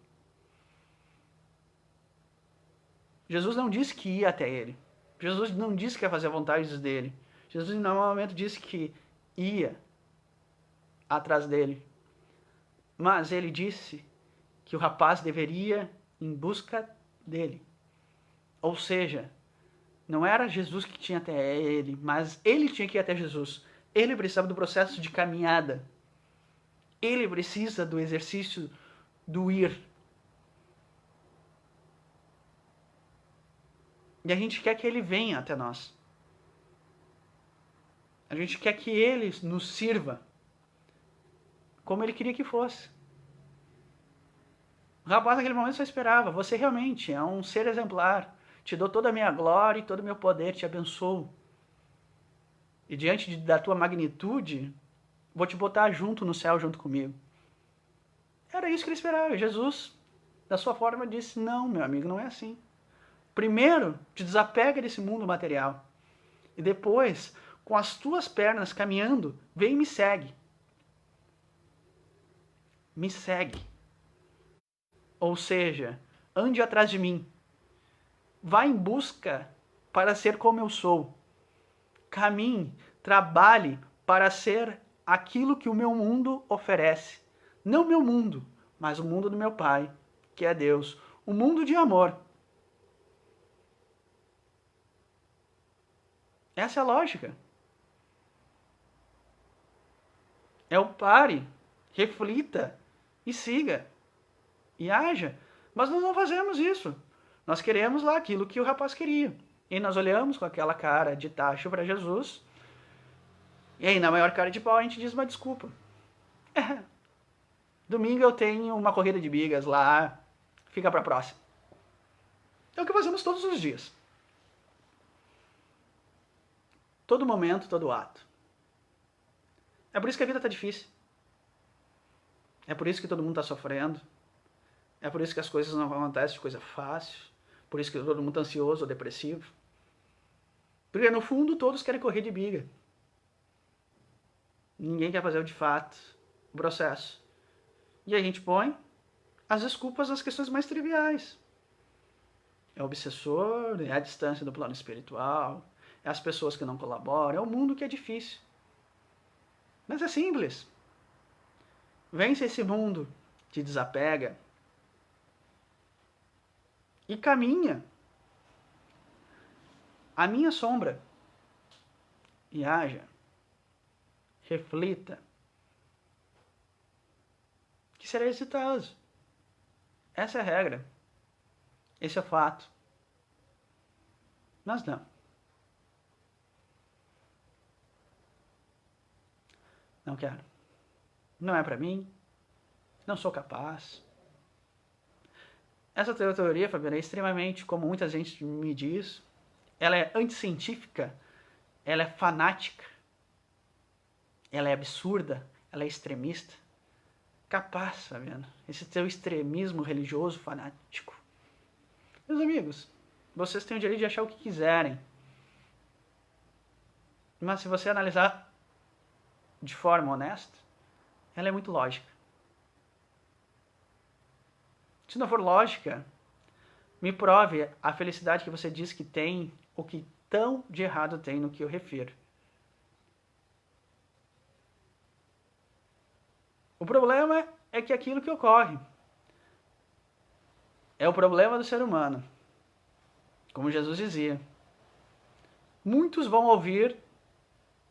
Jesus não disse que ia até ele. Jesus não disse que ia fazer a vontade dele. Jesus em nenhum momento disse que ia atrás dele. Mas ele disse que o rapaz deveria ir em busca dele. Ou seja, não era Jesus que tinha até ele, mas ele tinha que ir até Jesus. Ele precisava do processo de caminhada. Ele precisa do exercício do ir. E a gente quer que ele venha até nós. A gente quer que ele nos sirva como ele queria que fosse. O rapaz naquele momento só esperava: você realmente é um ser exemplar. Te dou toda a minha glória e todo o meu poder, te abençoo. E diante da tua magnitude, vou te botar junto no céu, junto comigo. Era isso que ele esperava. Jesus, da sua forma, disse: não, meu amigo, não é assim. Primeiro, te desapega desse mundo material. E depois, com as tuas pernas caminhando, vem e me segue. Me segue. Ou seja, ande atrás de mim. Vá em busca para ser como eu sou. Caminhe, trabalhe para ser aquilo que o meu mundo oferece. Não o meu mundo, mas o mundo do meu Pai, que é Deus. O mundo de amor. Essa é a lógica. É o pare, reflita e siga. E haja. Mas nós não fazemos isso. Nós queremos lá aquilo que o rapaz queria. E nós olhamos com aquela cara de tacho para Jesus. E aí, na maior cara de pau, a gente diz uma desculpa. Domingo eu tenho uma corrida de bigas lá. Fica para próxima. É o que fazemos todos os dias. Todo momento, todo ato. É por isso que a vida tá difícil. É por isso que todo mundo tá sofrendo. É por isso que as coisas não acontecem de coisa fácil. Por isso que todo mundo tá ansioso ou depressivo. Porque no fundo todos querem correr de biga. Ninguém quer fazer o de fato o processo. E a gente põe as desculpas nas questões mais triviais. É o obsessor, é a distância do plano espiritual, é as pessoas que não colaboram, é o mundo que é difícil. Mas é simples. Vence esse mundo, te desapega e caminha à minha sombra e haja, reflita, que será exitoso. Essa é a regra. Esse é o fato. Mas não. Não quero. Não é pra mim. Não sou capaz. Essa teoria, Fabiana, é extremamente, como muita gente me diz, ela é anticientífica, ela é fanática, ela é absurda, ela é extremista. Capaz, Fabiana. Esse teu extremismo religioso fanático. Meus amigos, vocês têm o direito de achar o que quiserem. Mas se você analisar de forma honesta, ela é muito lógica. Se não for lógica, me prove a felicidade que você diz que tem, o que tão de errado tem no que eu refiro. O problema é que aquilo que ocorre é o problema do ser humano. Como Jesus dizia, muitos vão ouvir,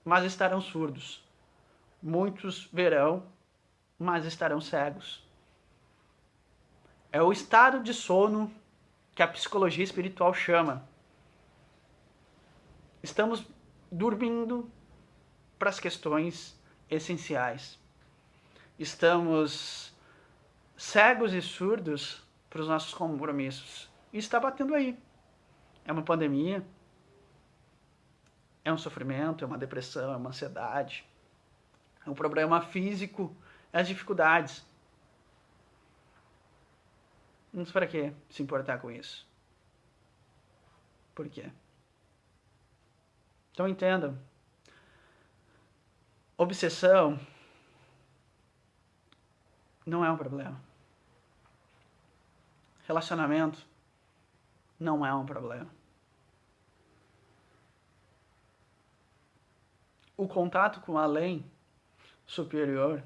mas estarão surdos. Muitos verão, mas estarão cegos. É o estado de sono que a psicologia espiritual chama. Estamos dormindo para as questões essenciais. Estamos cegos e surdos para os nossos compromissos. E está batendo aí. É uma pandemia, é um sofrimento, é uma depressão, é uma ansiedade, é um problema físico, é as dificuldades. Mas para que se importar com isso? Por quê? Então entendam. Obsessão não é um problema. Relacionamento não é um problema. O contato com o além superior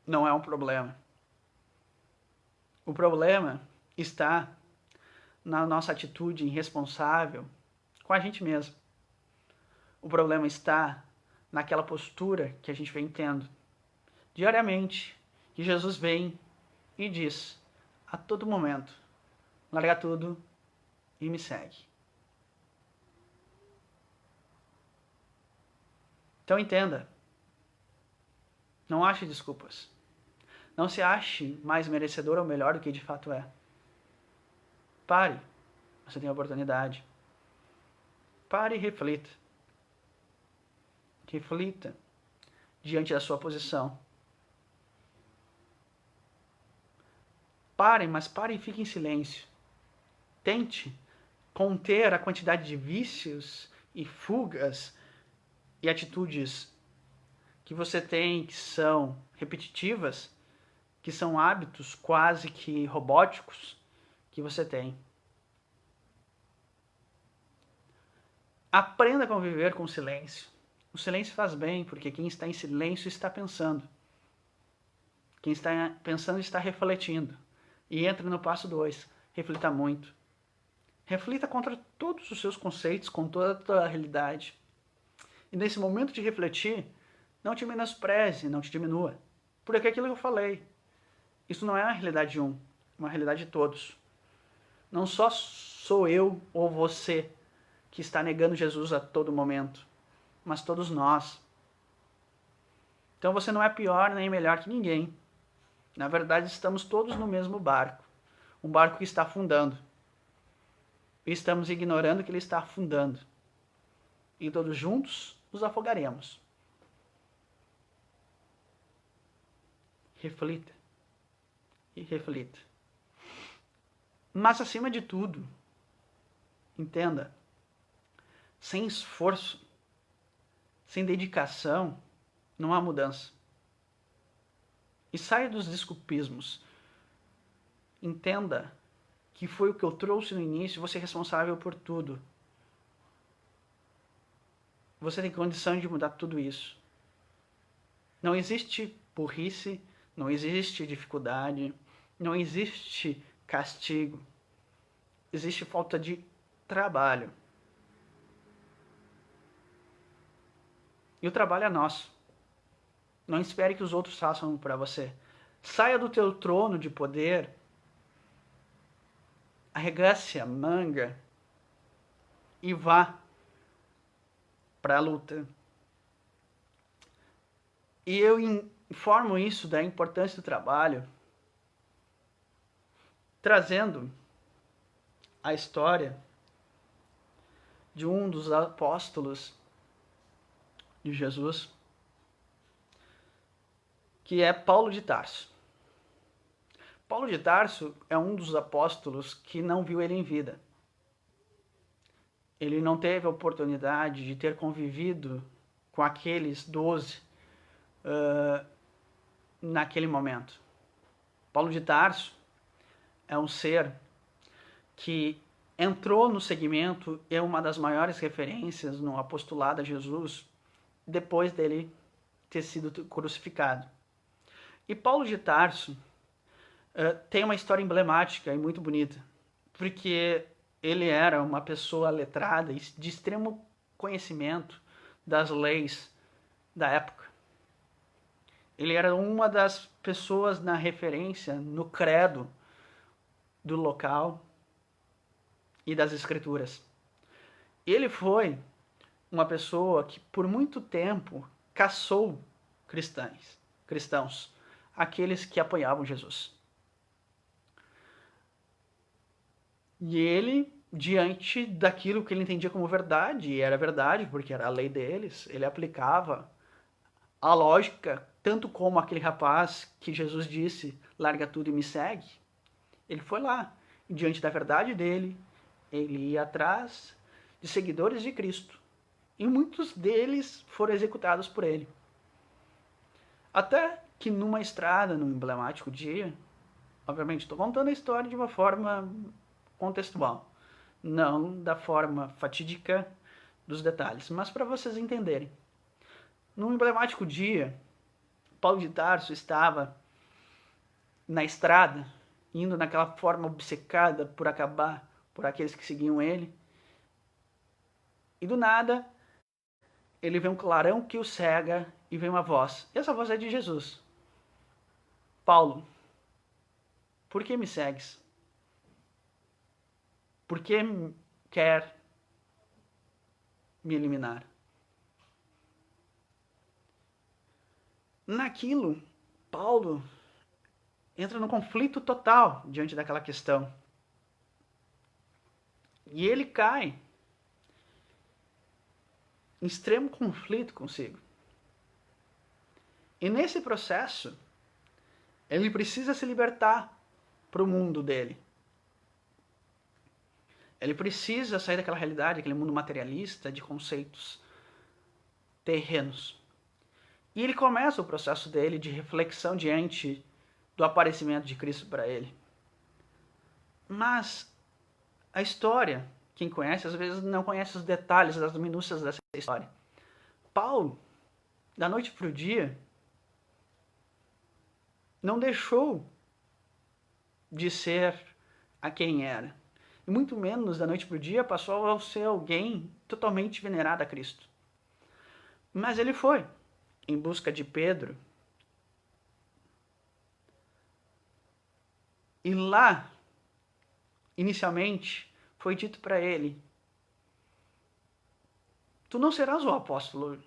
não é um problema. O problema está na nossa atitude irresponsável com a gente mesmo. O problema está naquela postura que a gente vem tendo diariamente, que Jesus vem e diz a todo momento: larga tudo e me segue. Então entenda, não ache desculpas. Não se ache mais merecedor ou melhor do que de fato é. Pare, você tem a oportunidade. Pare e reflita. Reflita diante da sua posição. Pare, mas pare e fique em silêncio. Tente conter a quantidade de vícios e fugas e atitudes que você tem que são repetitivas, que são hábitos quase que robóticos que você tem. Aprenda a conviver com o silêncio. O silêncio faz bem, porque quem está em silêncio está pensando. Quem está pensando está refletindo. E entra no passo 2. Reflita muito. Reflita contra todos os seus conceitos, com toda a tua realidade. E nesse momento de refletir, não te menospreze, não te diminua. Porque é aquilo que eu falei. Isso não é a realidade de um, é uma realidade de todos. Não só sou eu ou você que está negando Jesus a todo momento, mas todos nós. Então você não é pior nem melhor que ninguém. Na verdade, estamos todos no mesmo barco. Um barco que está afundando. E estamos ignorando que ele está afundando. E todos juntos nos afogaremos. Reflita. E reflita. Mas acima de tudo, entenda, sem esforço, sem dedicação, não há mudança. E saia dos desculpismos. Entenda que foi o que eu trouxe no início, você é responsável por tudo. você tem condição de mudar tudo isso. Não existe burrice, não existe dificuldade, não existe castigo. Existe falta de trabalho. E o trabalho é nosso. Não espere que os outros façam para você. Saia do teu trono de poder, arregace a manga e vá para a luta. E eu informo isso da importância do trabalho, trazendo a história de um dos apóstolos de Jesus, que é Paulo de Tarso. Paulo de Tarso é um dos apóstolos que não viu ele em vida. Ele não teve a oportunidade de ter convivido com aqueles 12 naquele momento. Paulo de Tarso é um ser que entrou no segmento, é uma das maiores referências no apostolado a Jesus depois dele ter sido crucificado. E Paulo de Tarso tem uma história emblemática e muito bonita, porque ele era uma pessoa letrada e de extremo conhecimento das leis da época. Ele era uma das pessoas na referência, no credo do local e das escrituras. Ele foi uma pessoa que por muito tempo caçou cristãos, aqueles que apoiavam Jesus. E ele, diante daquilo que ele entendia como verdade, e era verdade porque era a lei deles, ele aplicava a lógica, tanto como aquele rapaz que Jesus disse, larga tudo e me segue. Ele foi lá, e diante da verdade dele, ele ia atrás de seguidores de Cristo. E muitos deles foram executados por ele. Até que numa estrada, num emblemático dia, obviamente estou contando a história de uma forma contextual, não da forma fatídica dos detalhes, mas para vocês entenderem. Num emblemático dia, Paulo de Tarso estava na estrada, indo naquela forma obcecada por acabar por aqueles que seguiam ele, e do nada ele vê um clarão que o cega e vê uma voz. E essa voz é de Jesus. Paulo, por que me segues? Por que quer me eliminar? Naquilo, Paulo entra num conflito total diante daquela questão. E ele cai em extremo conflito consigo. E nesse processo, ele precisa se libertar para o mundo dele. Ele precisa sair daquela realidade, aquele mundo materialista de conceitos terrenos. E ele começa o processo dele de reflexão diante do aparecimento de Cristo para ele. Mas a história, quem conhece, às vezes não conhece os detalhes, as minúcias dessa história. Paulo, da noite para o dia, não deixou de ser a quem era. E muito menos da noite para o dia passou a ser alguém totalmente venerado a Cristo. Mas ele foi em busca de Pedro. E lá, inicialmente, foi dito para ele: tu não serás o apóstolo.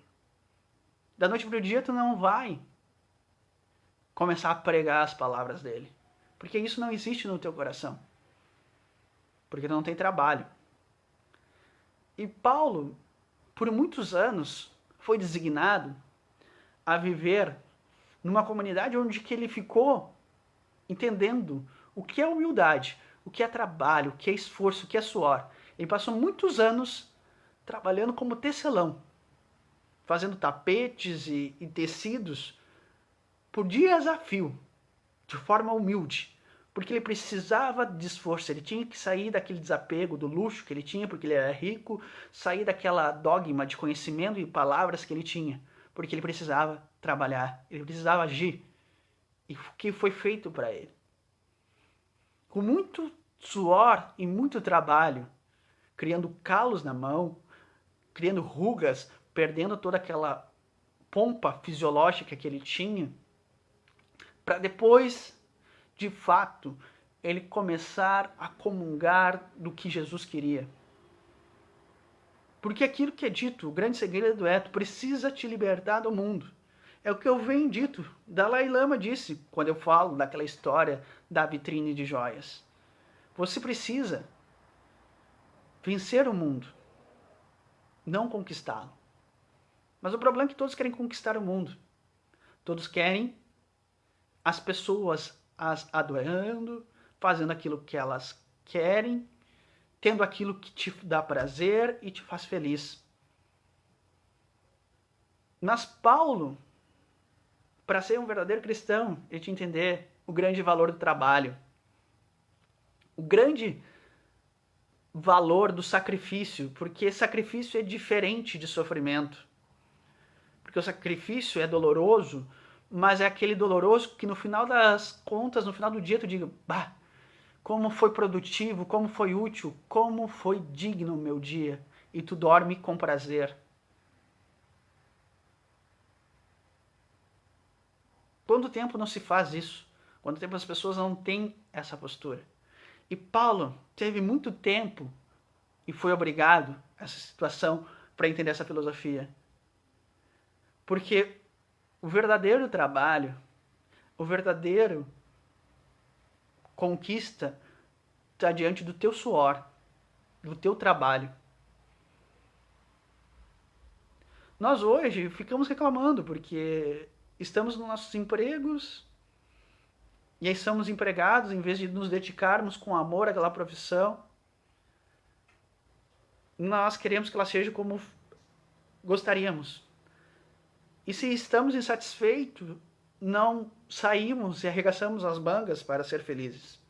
Da noite para o dia tu não vai começar a pregar as palavras dele. Porque isso não existe no teu coração. Porque tu não tem trabalho. E Paulo, por muitos anos, foi designado a viver numa comunidade onde que ele ficou entendendo o que é humildade, o que é trabalho, o que é esforço, o que é suor. Ele passou muitos anos trabalhando como tecelão, fazendo tapetes e tecidos por dias a fio, de forma humilde, porque ele precisava de esforço, ele tinha que sair daquele desapego, do luxo que ele tinha, porque ele era rico, sair daquela dogma de conhecimento e palavras que ele tinha, porque ele precisava trabalhar, ele precisava agir, e o que foi feito para ele. Com muito suor e muito trabalho, criando calos na mão, criando rugas, perdendo toda aquela pompa fisiológica que ele tinha, para depois, de fato, ele começar a comungar do que Jesus queria. Porque aquilo que é dito, o grande segredo é, tu precisa te libertar do mundo. É o que eu venho dito. Dalai Lama disse, quando eu falo daquela história da vitrine de joias. Você precisa vencer o mundo, não conquistá-lo. Mas o problema é que todos querem conquistar o mundo. Todos querem as pessoas as adorando, fazendo aquilo que elas querem, tendo aquilo que te dá prazer e te faz feliz. Mas Paulo, para ser um verdadeiro cristão, ele tinha que entender o grande valor do trabalho. O grande valor do sacrifício, porque sacrifício é diferente de sofrimento. Porque o sacrifício é doloroso, mas é aquele doloroso que no final das contas, no final do dia, tu diga, bah, como foi produtivo, como foi útil, como foi digno o meu dia. E tu dorme com prazer. Quanto tempo não se faz isso? Quanto tempo as pessoas não têm essa postura? E Paulo teve muito tempo e foi obrigado a essa situação para entender essa filosofia. Porque o verdadeiro trabalho, o verdadeiro conquista está diante do teu suor, do teu trabalho. Nós hoje ficamos reclamando porque estamos nos nossos empregos e aí somos empregados em vez de nos dedicarmos com amor àquela profissão. Nós queremos que ela seja como gostaríamos. E se estamos insatisfeitos, não saímos e arregaçamos as mangas para ser felizes.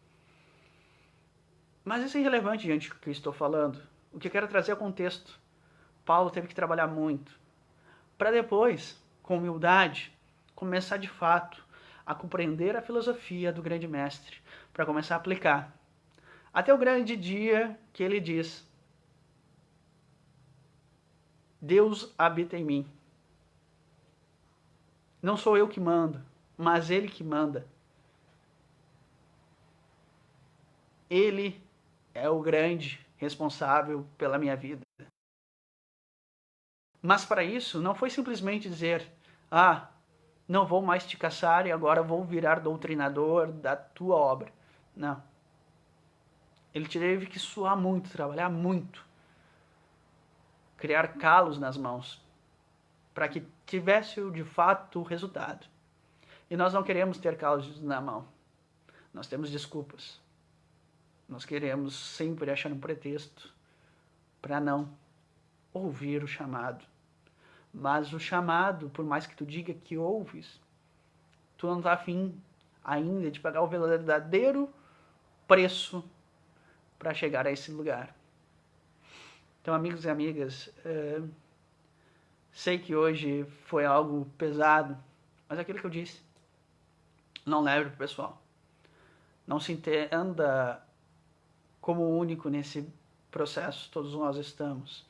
Mas isso é irrelevante diante do que eu estou falando. O que eu quero trazer é o contexto. Paulo teve que trabalhar muito, para depois, com humildade, começar de fato a compreender a filosofia do grande mestre, para começar a aplicar. Até o grande dia que ele diz, Deus habita em mim. Não sou eu que mando, mas Ele que manda. Ele é o grande responsável pela minha vida. Mas para isso, não foi simplesmente dizer, não vou mais te caçar e agora vou virar doutrinador da tua obra. Não. Ele teve que suar muito, trabalhar muito, criar calos nas mãos, para que tivesse de fato o resultado. E nós não queremos ter calos na mão. Nós temos desculpas. Nós queremos sempre achar um pretexto para não ouvir o chamado. Mas o chamado, por mais que tu diga que ouves, tu não está afim ainda de pagar o verdadeiro preço para chegar a esse lugar. Então, amigos e amigas, sei que hoje foi algo pesado, mas é aquilo que eu disse, não leve pro pessoal. Não se entenda como único nesse processo, todos nós estamos.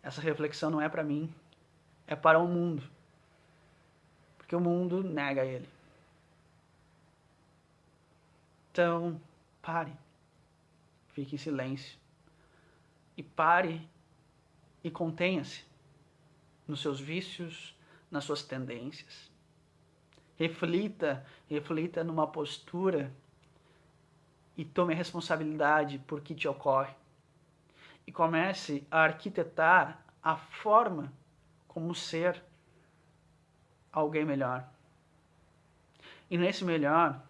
Essa reflexão não é para mim, é para o mundo. Porque o mundo nega ele. Então, pare. Fique em silêncio. E pare e contenha-se nos seus vícios, nas suas tendências. Reflita numa postura e tome a responsabilidade por que te ocorre. E comece a arquitetar a forma como ser alguém melhor. E nesse melhor,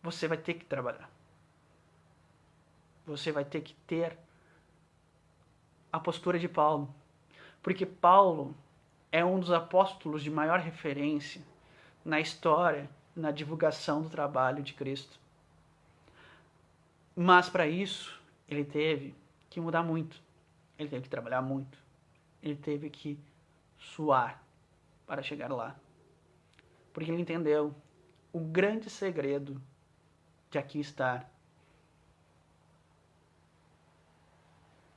você vai ter que trabalhar. Você vai ter que ter a postura de Paulo. Porque Paulo é um dos apóstolos de maior referência na história, na divulgação do trabalho de Cristo. Mas para isso, ele teve que mudar muito. Ele teve que trabalhar muito. Ele teve que suar para chegar lá. Porque ele entendeu o grande segredo de aqui estar.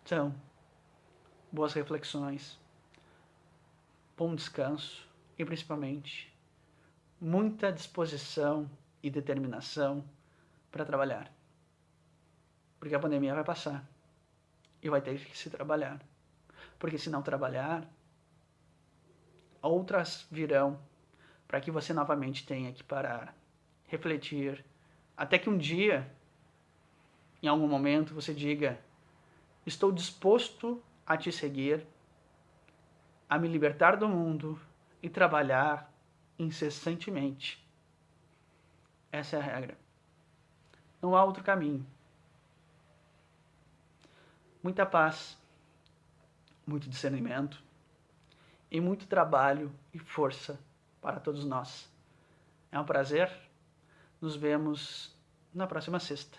São boas reflexões, bom descanso e principalmente muita disposição e determinação para trabalhar. Porque a pandemia vai passar e vai ter que se trabalhar. Porque se não trabalhar, outras virão para que você novamente tenha que parar, refletir, até que um dia, em algum momento, você diga: estou disposto a te seguir, a me libertar do mundo e trabalhar incessantemente. Essa é a regra. Não há outro caminho. Muita paz, muito discernimento e muito trabalho e força para todos nós. É um prazer. Nos vemos na próxima sexta.